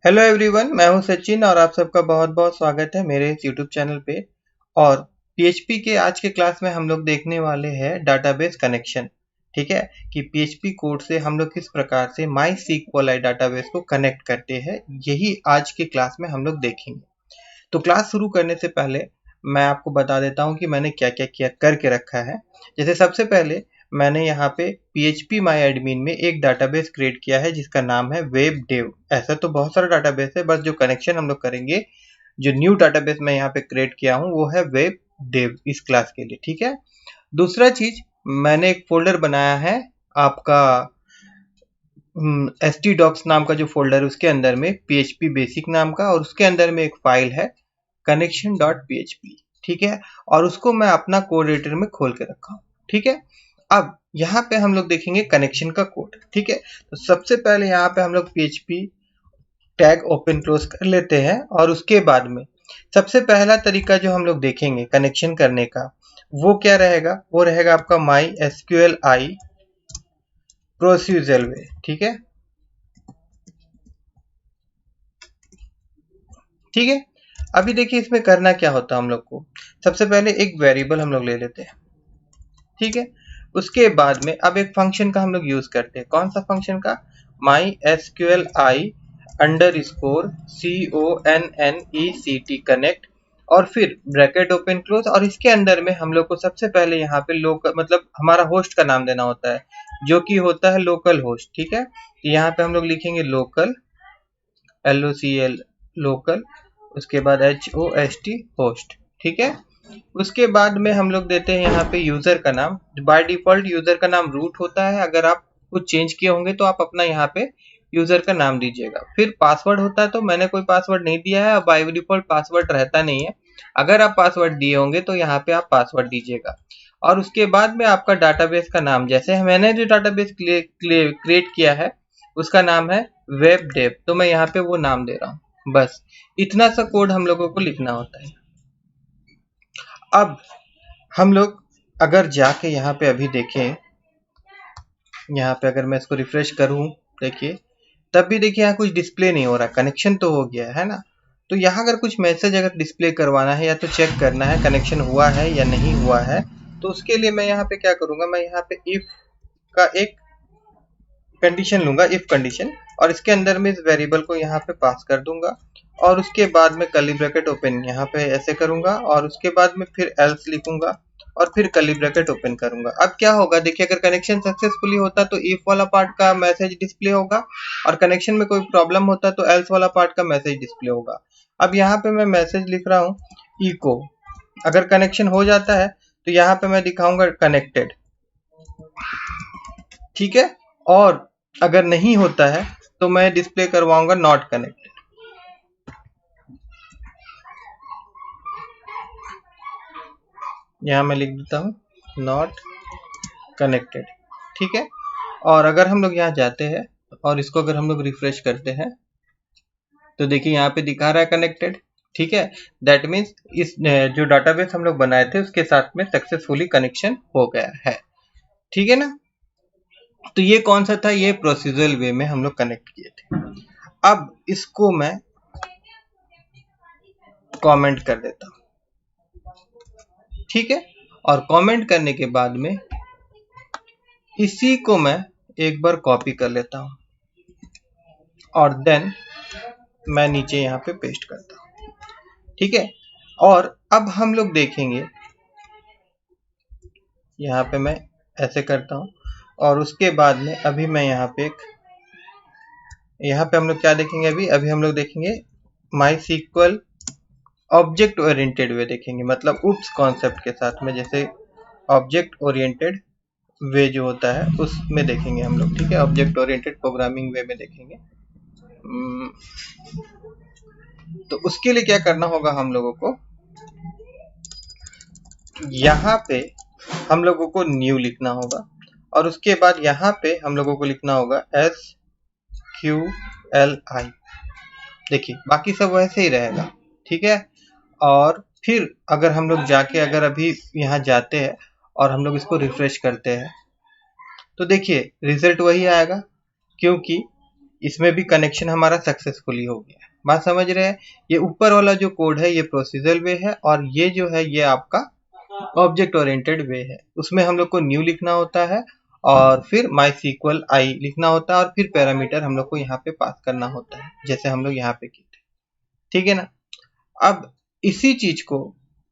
Hello everyone, मैं हूं सचिन और आप सबका बहुत बहुत स्वागत है मेरे इस यूट्यूब चैनल पे। और पीएचपी के आज के क्लास में हम लोग देखने वाले हैं डाटाबेस कनेक्शन। ठीक है कि पीएचपी कोड से हम लोग किस प्रकार से माई सीक्वल डाटाबेस को कनेक्ट करते हैं, यही आज के क्लास में हम लोग देखेंगे। तो क्लास शुरू करने से पहले मैं आपको बता देता हूँ कि मैंने क्या क्या किया करके रखा है। जैसे सबसे पहले मैंने यहाँ पे PHP माई एडमिन में एक डाटाबेस क्रिएट किया है जिसका नाम है वेब डेव। ऐसा तो बहुत सारा डाटाबेस है, बस जो कनेक्शन हम लोग करेंगे, जो न्यू डाटाबेस मैं यहाँ पे क्रिएट किया हूँ वो है वेब डेव इस क्लास के लिए। ठीक है। दूसरा चीज, मैंने एक फोल्डर बनाया है आपका htdocs नाम का जो फोल्डर है उसके अंदर में PHP बेसिक नाम का, और उसके अंदर में एक फाइल है connection.php। ठीक है। और उसको मैं अपना कोड एडिटर में खोल के रखा हूँ। ठीक है। अब यहाँ पे हम लोग देखेंगे कनेक्शन का कोड। ठीक है। तो सबसे पहले यहाँ पे हम लोग PHP टैग ओपन क्लोज कर लेते हैं, और उसके बाद में सबसे पहला तरीका जो हम लोग देखेंगे कनेक्शन करने का वो क्या रहेगा, वो रहेगा आपका MySQLi प्रोसीजरल वे। ठीक है। ठीक है। अभी देखिए इसमें करना क्या होता है हम लोग को। सबसे पहले एक वेरिएबल हम लोग ले लेते हैं। ठीक है। उसके बाद में अब एक फंक्शन का हम लोग यूज करते हैं। कौन सा फंक्शन का? MySQLi अंडरस्कोर CONNECT कनेक्ट, और फिर ब्रैकेट ओपन क्लोज, और इसके अंदर में हम लोग को सबसे पहले यहाँ पे लोकल मतलब हमारा होस्ट का नाम देना होता है, जो कि होता है लोकल होस्ट। ठीक है। तो यहाँ पे हम लोग लिखेंगे लोकल LOCL लोकल, उसके बाद HOST होस्ट। ठीक है। उसके बाद में हम लोग देते हैं यहाँ पे यूजर का नाम। बाय डिफॉल्ट यूजर का नाम रूट होता है, अगर आप कुछ चेंज किए होंगे तो आप अपना यहाँ पे यूजर का नाम दीजिएगा। फिर पासवर्ड होता है, तो मैंने कोई पासवर्ड नहीं दिया है, बाय डिफॉल्ट पासवर्ड रहता नहीं है। अगर आप पासवर्ड दिए होंगे तो यहाँ पे आप पासवर्ड दीजिएगा। और उसके बाद में आपका डाटाबेस का नाम, जैसे मैंने जो डाटाबेस क्रिएट किया है उसका नाम है वेब डेव, तो मैं यहाँ पे वो नाम दे रहा हूँ। बस इतना सा कोड हम लोगों को लिखना होता है। अब हम लोग अगर जाके यहाँ पे अभी देखें, यहाँ पे अगर मैं इसको रिफ्रेश करूँ, देखिए तब भी देखिए यहाँ कुछ डिस्प्ले नहीं हो रहा। कनेक्शन तो हो गया है ना। तो यहाँ अगर कुछ मैसेज अगर डिस्प्ले करवाना है या तो चेक करना है कनेक्शन हुआ है या नहीं हुआ है, तो उसके लिए मैं यहाँ पे क्या करूँगा, मैं यहाँ पे इफ का एक कंडीशन लूंगा, इफ कंडीशन, और इसके अंदर में इस वेरिएबल को यहाँ पे पास कर दूंगा, और उसके बाद में कर्ली ब्रैकेट ओपन यहाँ पे ऐसे करूंगा, और उसके बाद में फिर एल्स लिखूंगा और फिर कर्ली ब्रैकेट ओपन करूंगा। अब क्या होगा देखिए, अगर कनेक्शन सक्सेसफुली होता तो इफ वाला पार्ट का मैसेज डिस्प्ले होगा, और कनेक्शन में कोई प्रॉब्लम होता तो एल्स वाला पार्ट का मैसेज डिस्प्ले होगा। अब यहाँ पे मैं मैसेज लिख रहा हूँ इको। अगर कनेक्शन हो जाता है तो यहाँ पे मैं दिखाऊंगा कनेक्टेड। ठीक है। और अगर नहीं होता है तो मैं डिस्प्ले करवाऊंगा नॉट कनेक्टेड। यहां मैं लिख देता हूं नॉट कनेक्टेड। ठीक है। और अगर हम लोग यहाँ जाते हैं और इसको अगर हम लोग रिफ्रेश करते हैं तो देखिए यहाँ पे दिखा रहा है कनेक्टेड। ठीक है। दैट मीन्स इस जो डाटाबेस हम लोग बनाए थे उसके साथ में सक्सेसफुली कनेक्शन हो गया है। ठीक है ना। तो ये कौन सा था, ये प्रोसीजरल वे में हम लोग कनेक्ट किए थे। अब इसको मैं कमेंट कर देता हूं। ठीक है। और कमेंट करने के बाद में इसी को मैं एक बार कॉपी कर लेता हूं, और देन मैं नीचे यहाँ पे पेस्ट करता हूं। ठीक है। और अब हम लोग देखेंगे, यहाँ पे मैं ऐसे करता हूं, और उसके बाद में अभी मैं यहाँ पे हम लोग क्या देखेंगे, अभी हम लोग देखेंगे MySQL ऑब्जेक्ट ओरिएंटेड वे देखेंगे, मतलब उप्स कॉन्सेप्ट के साथ में, जैसे ऑब्जेक्ट ओरिएंटेड वे जो होता है उसमें देखेंगे हम लोग। ठीक है। ऑब्जेक्ट ओरिएंटेड प्रोग्रामिंग वे में देखेंगे। तो उसके लिए क्या करना होगा हम लोगों को, यहाँ पे हम लोगों को न्यू लिखना होगा, और उसके बाद यहाँ पे हम लोगों को लिखना होगा SQLi। देखिए बाकी सब वैसे ही रहेगा। ठीक है। और फिर अगर हम लोग जाके अगर अभी यहाँ जाते हैं और हम लोग इसको रिफ्रेश करते हैं तो देखिए रिजल्ट वही आएगा, क्योंकि इसमें भी कनेक्शन हमारा सक्सेसफुली हो गया। बात समझ रहे हैं? ये ऊपर वाला जो कोड है ये प्रोसीजर वे है, और ये जो है ये आपका ऑब्जेक्ट ओरिएंटेड वे है। उसमें हम लोग को न्यू लिखना होता है और फिर MySQL आई लिखना होता है और फिर पैरामीटर हम लोग को यहाँ पे पास करना होता है, जैसे हम लोग यहाँ पे किए थे। ठीक है ना? अब इसी चीज को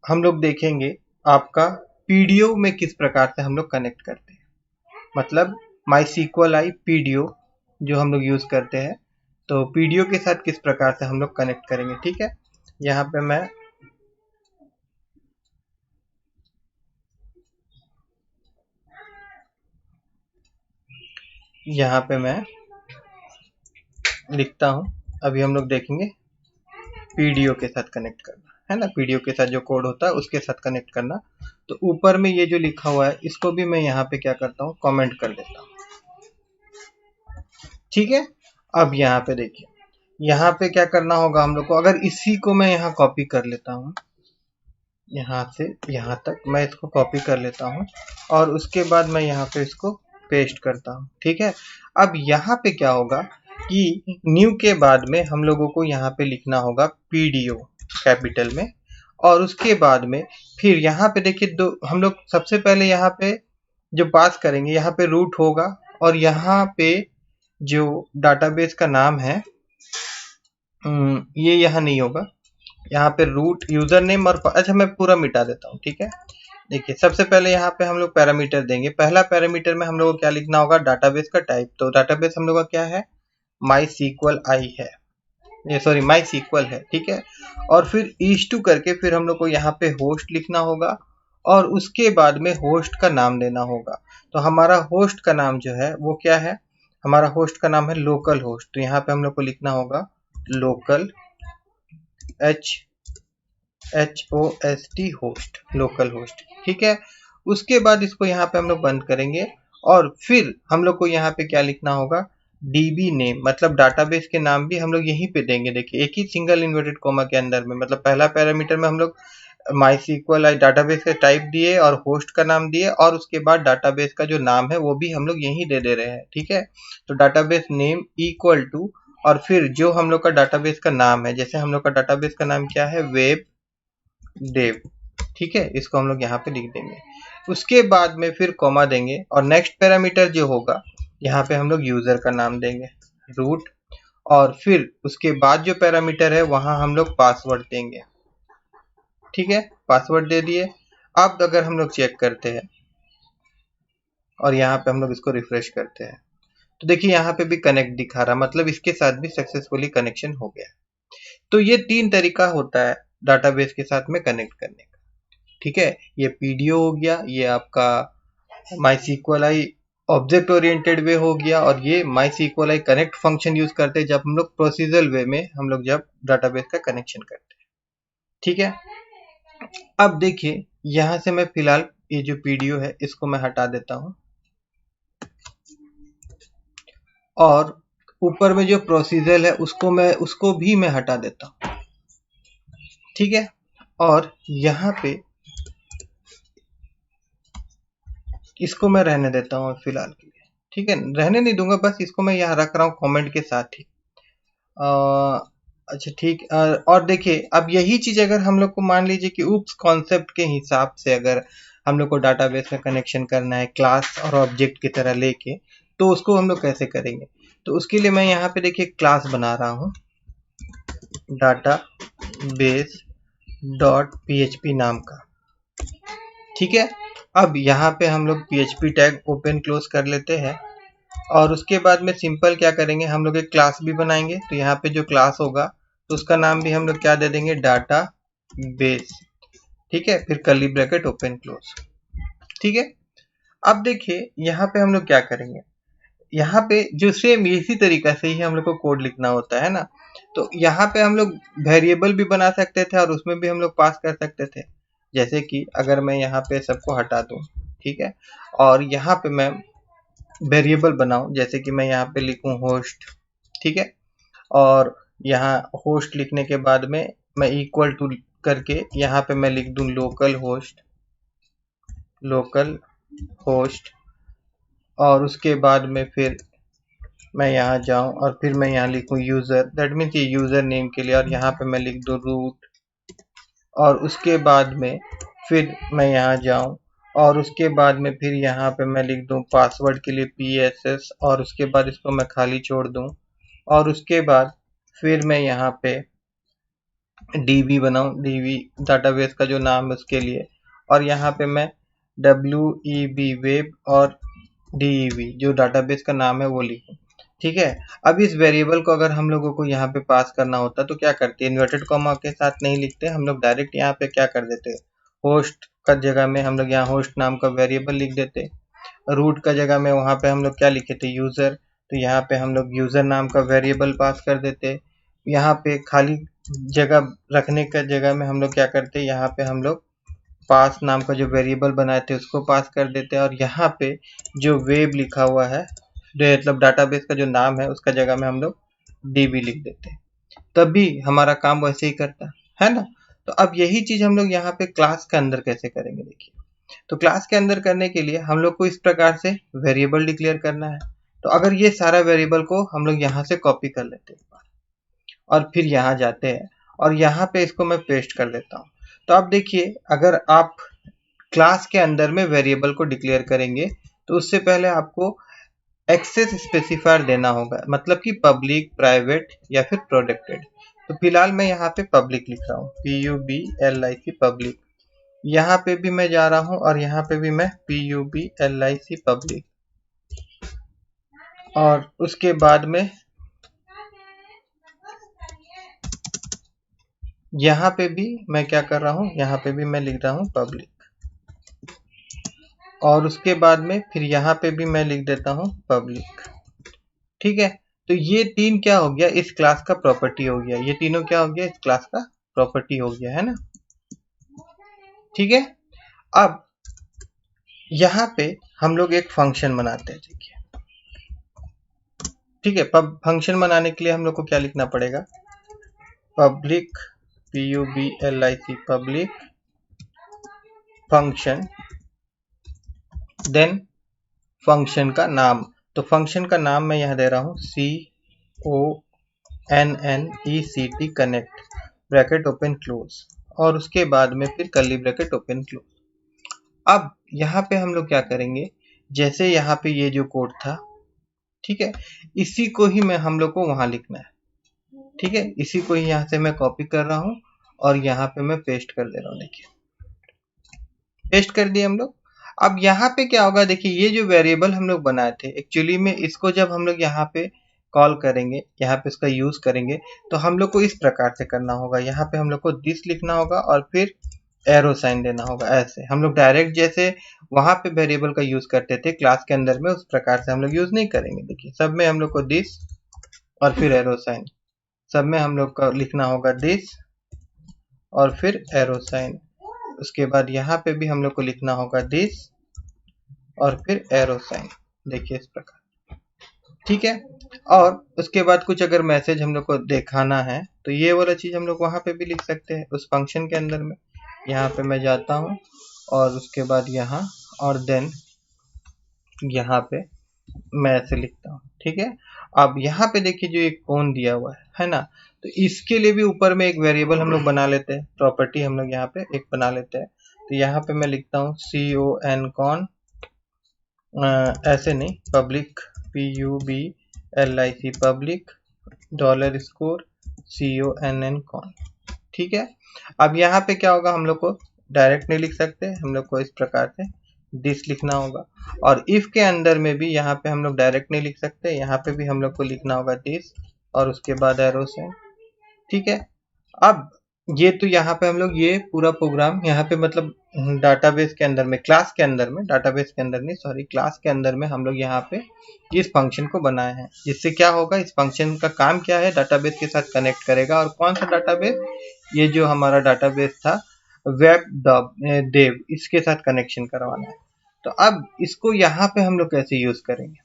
हम लोग देखेंगे आपका पीडीओ में किस प्रकार से हम लोग कनेक्ट करते हैं। मतलब MySQL आई पीडीओ जो हम लोग यूज करते हैं, तो पीडीओ के साथ किस प्रकार से हम लोग कनेक्ट करेंगे। ठीक है, यहाँ पे मैं लिखता हूँ। अभी हम लोग देखेंगे पीडीओ के साथ कनेक्ट करना है ना, पीडीओ के साथ जो कोड होता है उसके साथ कनेक्ट करना। तो ऊपर में ये जो लिखा हुआ है इसको भी मैं यहाँ पे क्या करता हूँ, कमेंट कर देता हूँ। ठीक है, अब यहाँ पे देखिए, यहाँ पे क्या करना होगा हम लोग को। अगर इसी को मैं यहाँ कॉपी कर लेता हूँ, यहाँ से यहाँ तक मैं इसको कॉपी कर लेता हूँ और उसके बाद मैं यहाँ पे इसको पेस्ट करता हूँ। ठीक है, अब यहाँ पे क्या होगा कि न्यू के बाद में हम लोगों को यहाँ पे लिखना होगा पीडीओ कैपिटल में, और उसके बाद में फिर यहाँ पे देखिए दो हम लोग सबसे पहले यहाँ पे जो पास करेंगे यहाँ पे रूट होगा, और यहाँ पे जो डाटाबेस का नाम है ये यहाँ नहीं होगा, यहाँ पे रूट यूजर नेम और अच्छा मैं पूरा मिटा देता हूँ। ठीक है, देखिए सबसे पहले यहाँ पे हम लोग पैरामीटर देंगे। पहला पैरामीटर में हम लोग को क्या लिखना होगा, डाटाबेस का टाइप। तो डाटाबेस हम लोग का क्या है, MySQL आई है, ये सॉरी MySQL है। ठीक है, और फिर ईच2 करके फिर हम लोग को यहाँ पे होस्ट लिखना होगा और उसके बाद में होस्ट का नाम देना होगा। तो हमारा होस्ट का नाम जो है वो क्या है, हमारा होस्ट का नाम है लोकल होस्ट। तो यहाँ पे हम लोग को लिखना होगा local HOST host, local host. ठीक है, उसके बाद इसको यहाँ पे हम लोग बंद करेंगे और फिर हम लोग को यहाँ पे क्या लिखना होगा, DB नेम, मतलब डाटाबेस के नाम भी हम लोग यहीं पे देंगे। देखिए एक ही सिंगल इन्वर्टेड कॉमा के अंदर में, मतलब पहला पैरामीटर में हम लोग MySQL आई डाटाबेस का टाइप दिए और होस्ट का नाम दिए, और उसके बाद डाटाबेस का जो नाम है वो भी हम लोग यहीं दे रहे हैं। ठीक है, तो डाटाबेस नेम इक्वल टू, और फिर जो हम लोग का डाटाबेस का नाम है, जैसे हम लोग का डाटाबेस का नाम क्या है, वेब डेव। ठीक है, इसको हम लोग यहाँ पे लिख देंगे। उसके बाद में फिर कॉमा देंगे और नेक्स्ट पैरामीटर जो होगा यहाँ पे हम लोग यूजर का नाम देंगे रूट, और फिर उसके बाद जो पैरामीटर है वहां हम लोग पासवर्ड देंगे। ठीक है, पासवर्ड दे दिए। अब अगर हम लोग चेक करते हैं और यहाँ पे हम लोग इसको रिफ्रेश करते हैं तो देखिए यहाँ पे भी कनेक्ट दिखा रहा, मतलब इसके साथ भी सक्सेसफुली कनेक्शन हो गया। तो ये 3 तरीका होता है डाटाबेस के साथ में कनेक्ट करने का। ठीक है, ये पीडीओ हो गया, ये आपका MySQL आई ऑब्जेक्ट ओरिएंटेड वे हो गया, और ये MySQL I connect function use करते हैं जब हम लोग प्रोसीजरल वे में हम लोग जब डाटाबेस का कनेक्शन करते हैं। ठीक है, अब देखिए यहां से मैं फिलहाल ये जो पीडीओ है इसको मैं हटा देता हूं, और ऊपर में जो प्रोसीजर है उसको भी मैं हटा देता हूं। ठीक है, और यहाँ पे इसको मैं रहने देता हूँ फिलहाल के लिए। ठीक है, रहने नहीं दूंगा, बस इसको मैं यहाँ रख रहा हूँ कमेंट के साथ ही। अच्छा ठीक, और देखिए अब यही चीज अगर हम लोग को मान लीजिए कि उप्स कॉन्सेप्ट के हिसाब से अगर हम लोग को डाटाबेस में कनेक्शन करना है क्लास और ऑब्जेक्ट की तरह लेके, तो उसको हम लोग कैसे करेंगे। तो उसके लिए मैं यहाँ पे देखिए क्लास बना रहा हूँ डाटाबेस .php नाम का। ठीक है, अब यहाँ पे हम लोग PHP टैग ओपन क्लोज कर लेते हैं, और उसके बाद में सिंपल क्या करेंगे, हम लोग एक क्लास भी बनाएंगे। तो यहाँ पे जो क्लास होगा तो उसका नाम भी हम लोग क्या दे देंगे, डाटा बेस। ठीक है, फिर कर्ली ब्रैकेट ओपन क्लोज। ठीक है, अब देखिए यहाँ पे हम लोग क्या करेंगे, यहाँ पे जो सेम इसी तरीका से ही हम लोग को कोड लिखना होता है ना। तो यहाँ पे हम लोग वेरिएबल भी बना सकते थे और उसमें भी हम लोग पास कर सकते थे। जैसे कि अगर मैं यहाँ पे सबको हटा दूं, ठीक है, और यहाँ पे मैं वेरिएबल बनाऊं, जैसे कि मैं यहाँ पे लिखूं होस्ट। ठीक है, और यहाँ होस्ट लिखने के बाद में मैं इक्वल टू करके यहाँ पे मैं लिख दूं लोकल होस्ट, और उसके बाद में फिर मैं यहाँ जाऊँ और फिर मैं यहाँ लिखूँ यूज़र, दैट मीन्स ये यूज़र नेम के लिए, और यहाँ पे मैं लिख दूँ रूट, और उसके बाद में फिर मैं यहाँ जाऊँ और उसके बाद में फिर यहाँ पे मैं लिख दूँ पासवर्ड के लिए PSS, और उसके बाद इसको मैं खाली छोड़ दूँ, और उसके बाद फिर मैं यहाँ पे DB बनाऊँ, DB डाटाबेस का जो नाम है उसके लिए, और यहाँ पे मैं WEB वेब और DEB जो डाटाबेस का नाम है वो लिखूँ। ठीक है। अब इस वेरिएबल को अगर हम लोगों को यहाँ पे पास करना होता तो क्या करते, इन्वर्टेड कॉमा के साथ नहीं लिखते, हम लोग डायरेक्ट यहाँ पे क्या कर देते, होस्ट का जगह में हम लोग यहाँ होस्ट नाम का वेरिएबल लिख देते, रूट का जगह में वहाँ पे हम लोग क्या लिखे थे, यूज़र, तो यहाँ पे हम लोग यूज़र नाम का वेरिएबल पास कर देते। यहाँ पे खाली जगह रखने का जगह में हम लोग क्या करते, यहाँ पे हम लोग पास नाम का जो वेरिएबल बनाए थे उसको पास कर देते, और यहाँ पे जो वेब लिखा हुआ है, मतलब डाटाबेस का जो नाम है उसका जगह में हम लोग DB लिख देते, तभी हमारा काम वैसे ही करता है ना। तो अब यही चीज हम लोग यहाँ पे क्लास के अंदर कैसे करेंगे, देखिए। तो क्लास के अंदर करने के लिए हम लोग को इस प्रकार से वेरिएबल डिक्लेयर करना है। तो अगर ये सारा वेरिएबल को हम लोग यहाँ से कॉपी कर लेते हैं और फिर यहाँ जाते हैं और यहाँ पे इसको मैं पेस्ट कर देता हूँ। तो अब देखिए, अगर आप क्लास के अंदर में वेरिएबल को डिक्लेयर करेंगे तो उससे पहले आपको एक्सेस स्पेसिफायर देना होगा, मतलब कि पब्लिक, प्राइवेट या फिर प्रोटेक्टेड। तो फिलहाल मैं यहाँ पे पब्लिक लिख रहा हूँ, PUBLIC पब्लिक। यहाँ पे भी मैं जा रहा हूँ और यहाँ पे भी मैं PUBLIC पब्लिक, और उसके बाद में यहाँ पे भी मैं क्या कर रहा हूँ, यहाँ पे भी मैं लिख रहा हूँ पब्लिक, और उसके बाद में फिर यहाँ पे भी मैं लिख देता हूँ पब्लिक। ठीक है। तो ये तीन क्या हो गया, इस क्लास का प्रॉपर्टी हो गया, ये तीनों क्या हो गया, इस क्लास का प्रॉपर्टी हो गया, है ना। ठीक है। अब यहाँ पे हम लोग एक फंक्शन बनाते हैं, देखिए। ठीक है। फंक्शन बनाने के लिए हम लोग को क्या लिखना पड़ेगा, public, PUBLIC public function, then function का नाम। तो फंक्शन का नाम मैं यहाँ दे रहा हूँ CONNECT, connect, bracket open close, और उसके बाद में फिर कर्ली ब्रैकेट ओपन क्लोज। अब यहाँ पे हम लोग क्या करेंगे, जैसे यहाँ पे ये जो कोड था, ठीक है, इसी को ही मैं हम लोग को वहां लिखना है। ठीक है। इसी को ही यहाँ से मैं कॉपी कर रहा हूँ और यहाँ पे मैं पेस्ट कर दे रहा हूँ, देखिए पेस्ट कर दिए हम लोग। अब यहाँ पे क्या होगा, देखिए ये जो वेरिएबल हम लोग बनाए थे, एक्चुअली में इसको जब हम लोग यहाँ पे कॉल करेंगे, यहाँ पे इसका यूज करेंगे, तो हम लोग को इस प्रकार से करना होगा। यहाँ पे हम लोग को दिस लिखना होगा और फिर एरो साइन देना होगा। ऐसे हम लोग डायरेक्ट जैसे वहां पे वेरिएबल का यूज करते थे क्लास के अंदर में, उस प्रकार से हम लोग यूज नहीं करेंगे। देखिए सब में हम लोग को दिस और फिर एरो साइन, सब में हम लोग का लिखना होगा दिस और फिर एरो साइन। उसके बाद यहाँ पे भी हम लोग को लिखना होगा दिस और फिर एरो साइन, देखिए इस प्रकार। ठीक है। और उसके बाद कुछ अगर मैसेज हम लोग को दिखाना है तो ये वाला चीज हम लोग वहां पे भी लिख सकते हैं उस फंक्शन के अंदर में। यहाँ पे मैं जाता हूँ और उसके बाद यहाँ, और देन यहाँ पे मैं ऐसे लिखता हूँ। ठीक है। अब यहाँ पे देखिए जो एक कौन दिया हुआ है ना, तो इसके लिए भी ऊपर में एक वेरिएबल हम लोग बना लेते हैं, प्रॉपर्टी हम लोग यहाँ पे एक बना लेते हैं। तो यहाँ पे मैं लिखता हूँ CON कॉन, ऐसे नहीं, public PUBLIC public $CONN con. ठीक है। अब यहाँ पे क्या होगा, हम लोग को डायरेक्ट नहीं लिख सकते, हम लोग को इस प्रकार से दिस लिखना होगा। और इफ के अंदर में भी यहाँ पे हम लोग डायरेक्ट नहीं लिख सकते, यहाँ पे भी हम लोग को लिखना होगा दिस और उसके बाद एरो साइन। ठीक है। अब ये तो यहाँ पे हम लोग ये पूरा प्रोग्राम यहाँ पे मतलब डाटाबेस के अंदर में, क्लास के अंदर में, डाटाबेस के अंदर नहीं सॉरी, क्लास के अंदर में हम लोग यहाँ पे इस फंक्शन को बनाए हैं। जिससे क्या होगा, इस फंक्शन का काम क्या है, डाटाबेस के साथ कनेक्ट करेगा। और कौन सा डाटाबेस, ये जो हमारा डाटाबेस था वेब देव, इसके साथ कनेक्शन करवाना है। तो अब इसको यहाँ पे हम लोग कैसे यूज करेंगे।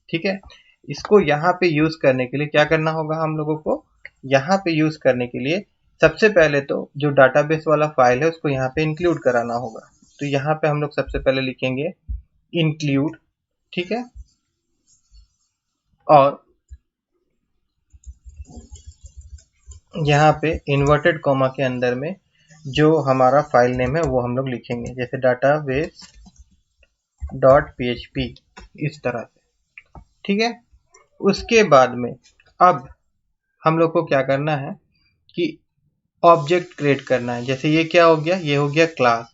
ठीक है। इसको यहाँ पे यूज करने के लिए क्या करना होगा, हम लोगों को यहाँ पे यूज करने के लिए सबसे पहले तो जो डाटाबेस वाला फाइल है उसको यहाँ पे इंक्लूड कराना होगा। तो यहाँ पे हम लोग सबसे पहले लिखेंगे इंक्लूड। ठीक है। और यहाँ पे इन्वर्टेड कॉमा के अंदर में जो हमारा फाइल नेम है वो हम लोग लिखेंगे, जैसे database डॉट php, इस तरह से, ठीक है। उसके बाद में अब हम लोग को क्या करना है कि ऑब्जेक्ट क्रिएट करना है। जैसे ये क्या हो गया, ये हो गया क्लास,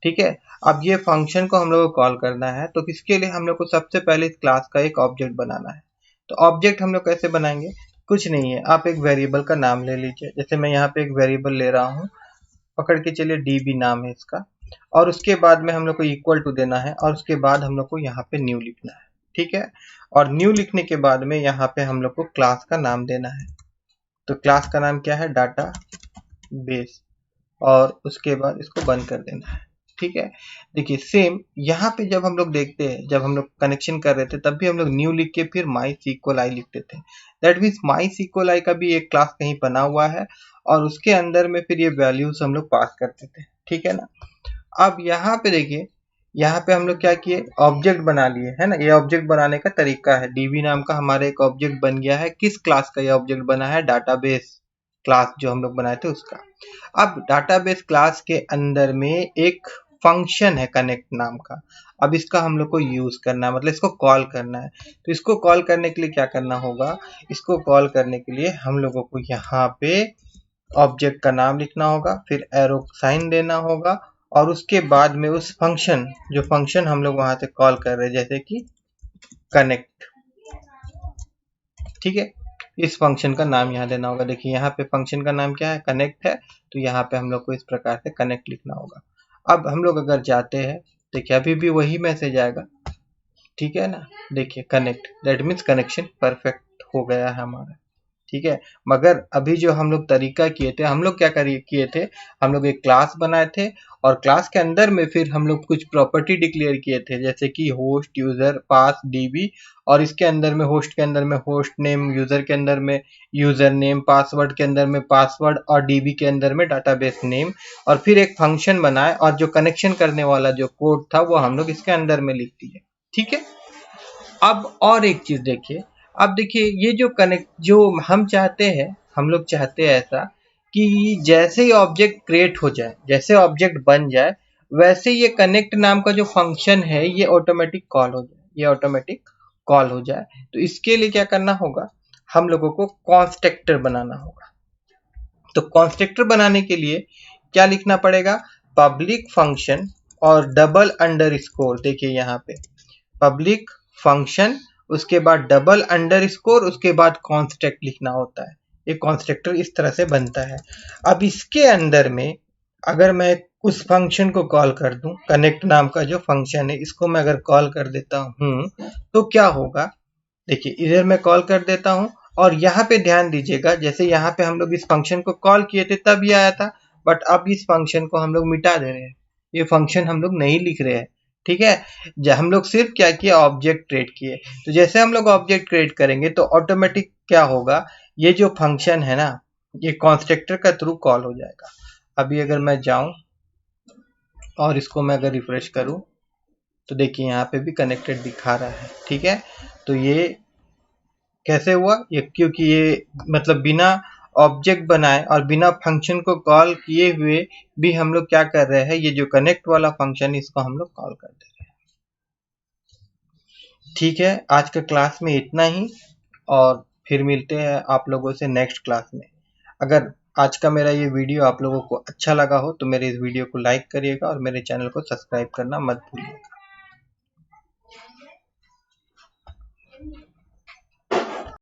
ठीक है। अब ये फंक्शन को हम लोग को कॉल करना है, तो इसके लिए हम लोग को सबसे पहले इस क्लास का एक ऑब्जेक्ट बनाना है। तो ऑब्जेक्ट हम लोग कैसे बनाएंगे, कुछ नहीं है, आप एक वेरिएबल का नाम ले लीजिए। जैसे मैं यहाँ पे एक वेरिएबल ले रहा हूँ, पकड़ के चलिए db नाम है इसका, और उसके बाद में हम लोग को इक्वल टू देना है, और उसके बाद हम लोग को यहाँ पे न्यू लिखना है, ठीक है। और न्यू लिखने के बाद में यहाँ पे हम लोग को क्लास का नाम देना है। तो क्लास का नाम क्या है, डाटा बेस, और उसके बाद इसको बंद कर देना है, ठीक है। देखिए सेम यहाँ पे जब हम लोग देखते हैं, जब हम लोग कनेक्शन कर रहे थे तब भी हम लोग न्यू लिख के फिर माई सीक्वल आई लिखते थे। दैट मीन्स माई सीक्वल आई का भी एक क्लास कहीं बना हुआ है, और उसके अंदर में फिर ये वैल्यूज हम लोग पास करते थे, ठीक है ना। अब यहाँ पे देखिए, यहाँ पे हम लोग क्या किए, ऑब्जेक्ट बना लिए, है ना। ये ऑब्जेक्ट बनाने का तरीका है, db नाम का हमारा एक ऑब्जेक्ट बन गया है। किस क्लास का ये ऑब्जेक्ट बना है, डाटाबेस क्लास जो हम लोग बनाए थे उसका। अब डाटाबेस क्लास के अंदर में एक फंक्शन है कनेक्ट नाम का। अब इसका हम लोग को यूज करना है, मतलब इसको कॉल करना है। तो इसको कॉल करने के लिए क्या करना होगा, इसको कॉल करने के लिए हम लोगों को यहाँ पे ऑब्जेक्ट का नाम लिखना होगा, फिर एरो साइन देना होगा, और उसके बाद में उस फंक्शन, जो फंक्शन हम लोग वहां से कॉल कर रहे हैं, जैसे कि कनेक्ट, ठीक है, इस फंक्शन का नाम यहाँ देना होगा। देखिए यहाँ पे फंक्शन का नाम क्या है, कनेक्ट है, तो यहाँ पे हम लोग को इस प्रकार से कनेक्ट लिखना होगा। अब हम लोग अगर जाते हैं, देखिए अभी भी वही मैसेज आएगा, ठीक है ना। देखिए connect, that means connection perfect हो गया है हमारा, ठीक है। मगर अभी जो हम लोग तरीका किए थे, हम लोग क्या किए थे, हम लोग एक क्लास बनाए थे, और क्लास के अंदर में फिर हम लोग कुछ प्रॉपर्टी डिक्लेयर किए थे, जैसे कि होस्ट, यूजर, पास, डीबी, और इसके अंदर में होस्ट के अंदर में होस्ट नेम, यूजर के अंदर में यूजर नेम, पासवर्ड के अंदर में पासवर्ड, और डीबी के अंदर में डाटाबेस नेम, और फिर एक फंक्शन बनाए, और जो कनेक्शन करने वाला जो कोड था वो हम लोग इसके अंदर में लिख दिए, ठीक है। अब और एक चीज देखिए, अब देखिए ये जो कनेक्ट, जो हम चाहते हैं, हम लोग चाहते हैं ऐसा कि जैसे ही ऑब्जेक्ट क्रिएट हो जाए, जैसे ऑब्जेक्ट बन जाए, वैसे ये कनेक्ट नाम का जो फंक्शन है ये ऑटोमेटिक कॉल हो जाए, ये ऑटोमेटिक कॉल हो जाए। तो इसके लिए क्या करना होगा, हम लोगों को कॉन्स्ट्रक्टर बनाना होगा। तो कॉन्स्ट्रक्टर बनाने के लिए क्या लिखना पड़ेगा, पब्लिक फंक्शन और डबल अंडर स्कोर। देखिए यहाँ पे पब्लिक फंक्शन, उसके बाद डबल अंडर स्कोर, उसके बाद कॉन्स्ट्रक्ट लिखना होता है। ये कॉन्स्ट्रक्टर इस तरह से बनता है। अब इसके अंदर में अगर मैं उस फंक्शन को कॉल कर दूं, कनेक्ट नाम का जो फंक्शन है इसको मैं अगर कॉल कर देता हूं, तो क्या होगा, देखिए इधर मैं कॉल कर देता हूं, और यहाँ पे ध्यान दीजिएगा, जैसे यहाँ पे हम लोग इस फंक्शन को कॉल किए थे तब ये आया था, बट अब इस फंक्शन को हम लोग मिटा दे रहे हैं, ये फंक्शन हम लोग नहीं लिख रहे हैं, ठीक है। हम लोग सिर्फ क्या किया, ऑब्जेक्ट क्रिएट किए। तो जैसे हम लोग ऑब्जेक्ट क्रिएट करेंगे तो ऑटोमेटिक क्या होगा, ये जो फंक्शन है ना, ये कॉन्स्ट्रक्टर का थ्रू कॉल हो जाएगा। अभी अगर मैं जाऊं और इसको मैं अगर रिफ्रेश करूं, तो देखिए यहाँ पे भी कनेक्टेड दिखा रहा है, ठीक है। तो ये कैसे हुआ, ये क्योंकि ये मतलब बिना ऑब्जेक्ट बनाए और बिना फंक्शन को कॉल किए हुए भी हम लोग क्या कर रहे हैं, ये जो कनेक्ट वाला फंक्शन है इसको हम लोग कॉल कर दे रहे हैं, ठीक है। आज का क्लास में इतना ही, और फिर मिलते हैं आप लोगों से नेक्स्ट क्लास में। अगर आज का मेरा ये वीडियो आप लोगों को अच्छा लगा हो तो मेरे इस वीडियो को लाइक करिएगा, और मेरे चैनल को सब्सक्राइब करना मत भूलिएगा।